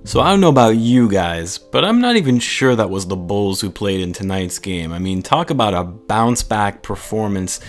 So I don't know about you guys, but I'm not even sure that was the Bulls who played in tonight's game. I mean, talk about a bounce back performance.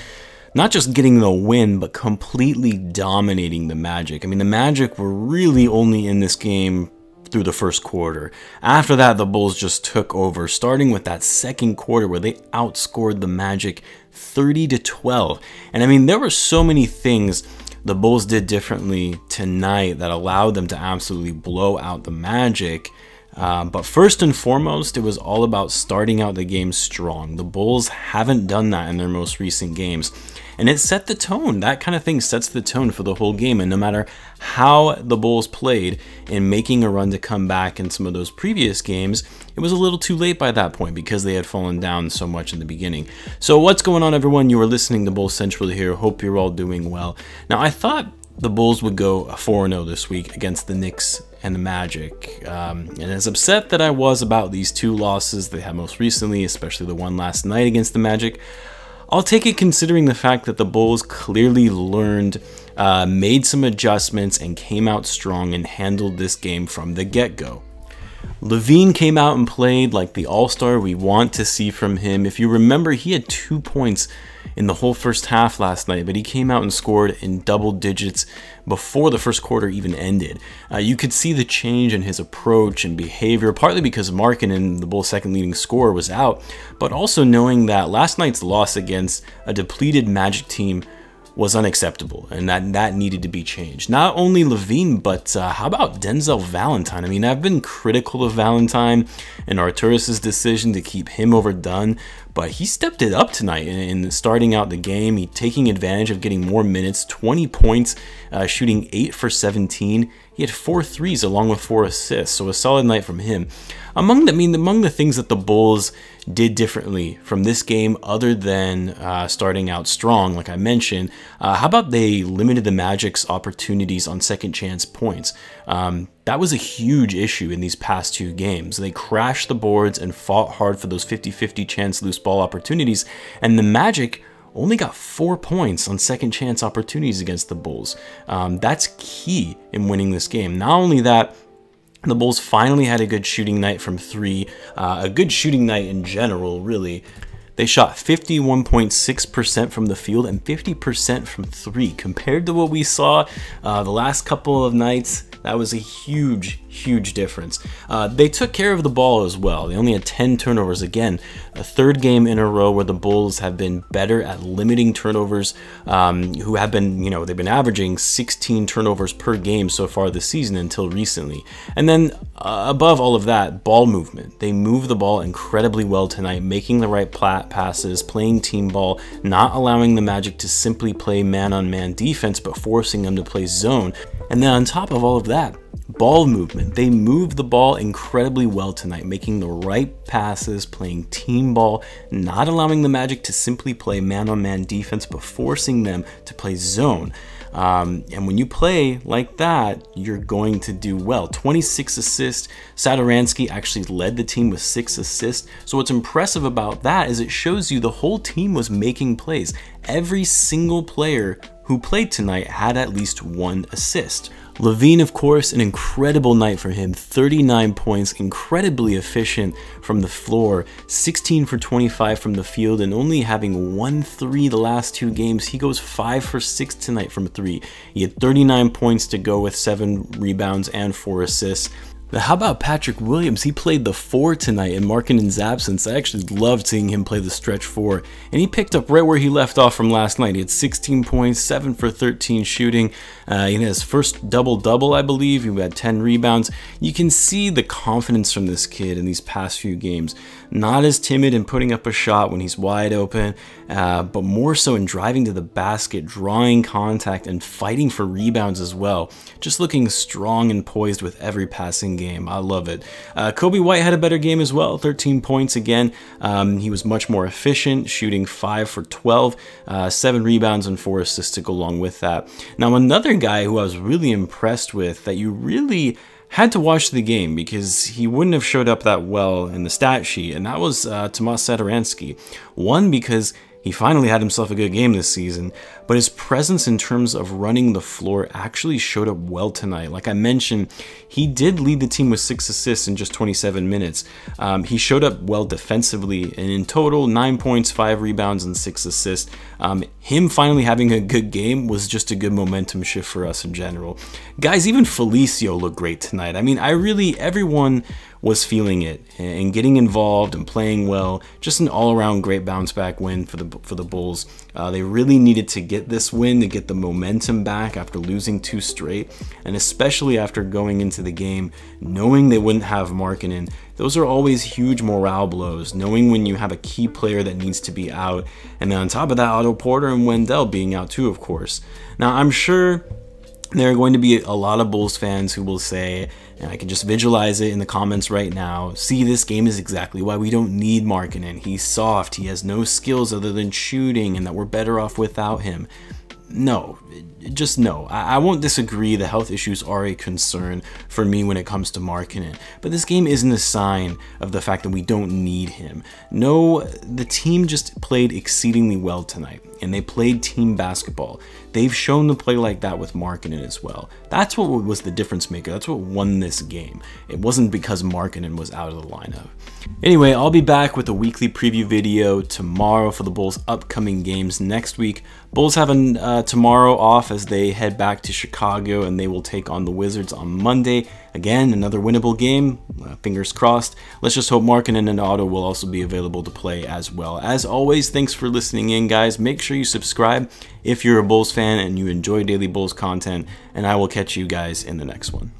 Not just getting the win, but completely dominating the Magic. I mean, the Magic were really only in this game through the first quarter. After that, the Bulls just took over, starting with that second quarter where they outscored the Magic 30-12. And I mean, there were so many things the Bulls did differently tonight that allowed them to absolutely blow out the Magic. But first and foremost, it was all about starting out the game strong. The Bulls haven't done that in their most recent games. And it set the tone. That kind of thing sets the tone for the whole game. And no matter how the Bulls played in making a run to come back in some of those previous games, it was a little too late by that point because they had fallen down so much in the beginning. So what's going on, everyone? You are listening to Bulls Central here. Hope you're all doing well. Now, I thought the Bulls would go 4-0 this week against the Knicks and the Magic. And as upset that I was about these two losses they had most recently, especially the one last night against the Magic, I'll take it considering the fact that the Bulls clearly learned, made some adjustments, and came out strong and handled this game from the get-go. Lavine came out and played like the all-star we want to see from him. If you remember, he had 2 points in the whole first half last night, but he came out and scored in double digits before the first quarter even ended. You could see the change in his approach and behavior, partly because Markkanen, the Bulls' second leading scorer, was out, but also knowing that last night's loss against a depleted Magic team was unacceptable, and that needed to be changed. Not only Lavine, but how about Denzel Valentine? I mean, I've been critical of Valentine and Arturas's decision to keep him overdone, but he stepped it up tonight in starting out the game. He taking advantage of getting more minutes, 20 points, shooting 8 for 17. He had 4 threes along with 4 assists, so a solid night from him. Among the things that the Bulls did differently from this game, other than starting out strong, like I mentioned, how about they limited the Magic's opportunities on second chance points? That was a huge issue in these past 2 games. They crashed the boards and fought hard for those 50-50 chance loose ball opportunities, and the Magic only got 4 points on second chance opportunities against the Bulls. That's key in winning this game. Not only that, the Bulls finally had a good shooting night from 3, a good shooting night in general, really. They shot 51.6% from the field and 50% from 3. Compared to what we saw the last couple of nights, that was a huge difference. They took care of the ball as well. They only had 10 turnovers. Again, a 3rd game in a row where the Bulls have been better at limiting turnovers, who have been, they've been averaging 16 turnovers per game so far this season until recently. And then above all of that, ball movement. They moved the ball incredibly well tonight, making the right passes, playing team ball, not allowing the Magic to simply play man-on-man defense, but forcing them to play zone. And then on top of all of that, ball movement. They moved the ball incredibly well tonight, making the right passes, playing team ball, not allowing the Magic to simply play man-on-man defense, but forcing them to play zone. And when you play like that, you're going to do well. 26 assists. Satoransky actually led the team with 6 assists. So what's impressive about that is it shows you the whole team was making plays. Every single player who played tonight had at least 1 assist. Lavine, of course, an incredible night for him. 39 points, incredibly efficient from the floor, 16 for 25 from the field, and only having 1 3 the last 2 games. He goes 5 for 6 tonight from 3. He had 39 points to go with 7 rebounds and 4 assists. Now, how about Patrick Williams? He played the 4 tonight in Markkanen's absence. I actually loved seeing him play the stretch 4, and he picked up right where he left off from last night. He had 16 points, 7 for 13 shooting. In his first double-double, I believe, he had 10 rebounds. You can see the confidence from this kid in these past few games. Not as timid in putting up a shot when he's wide open, but more so in driving to the basket, drawing contact, and fighting for rebounds as well. Just looking strong and poised with every passing game. I love it. Coby White had a better game as well, 13 points again. He was much more efficient, shooting 5 for 12, 7 rebounds and 4 assists to go along with that. Now, another guy who I was really impressed with that you really had to watch the game because he wouldn't have showed up that well in the stat sheet, and that was Tomas Satoransky. One, because He finally had himself a good game this season, but his presence in terms of running the floor actually showed up well tonight. Like I mentioned, he did lead the team with 6 assists in just 27 minutes. He showed up well defensively, and in total, 9 points, 5 rebounds, and 6 assists. Him finally having a good game was just a good momentum shift for us in general. Guys, even Felicio looked great tonight. I mean, everyone was feeling it and getting involved and playing well. Just an all-around great bounce-back win for the Bulls. They really needed to get this win to get the momentum back after losing 2 straight, and especially after going into the game knowing they wouldn't have Markkanen. Those are always huge morale blows, knowing when you have a key player that needs to be out, and then on top of that, Otto Porter and Wendell being out too, of course. Now, I'm sure there are going to be a lot of Bulls fans who will say, and I can just visualize it in the comments right now, see, this game is exactly why we don't need Markkanen. He's soft, he has no skills other than shooting, and that we're better off without him. No, just no. I won't disagree the health issues are a concern for me when it comes to Markkanen, but this game isn't a sign of the fact that we don't need him. No, the team just played exceedingly well tonight, and they played team basketball. They've shown to play like that with Markkanen as well. That's what was the difference maker. That's what won this game. It wasn't because Markkanen was out of the lineup. Anyway, I'll be back with a weekly preview video tomorrow for the Bulls' upcoming games next week. Bulls have tomorrow off as they head back to Chicago, and they will take on the Wizards on Monday. Again, another winnable game. Fingers crossed. Let's just hope Markkanen and Otto will also be available to play as well. As always, thanks for listening in, guys. Make sure you subscribe if you're a Bulls fan and you enjoy daily Bulls content, and I will catch you guys in the next one.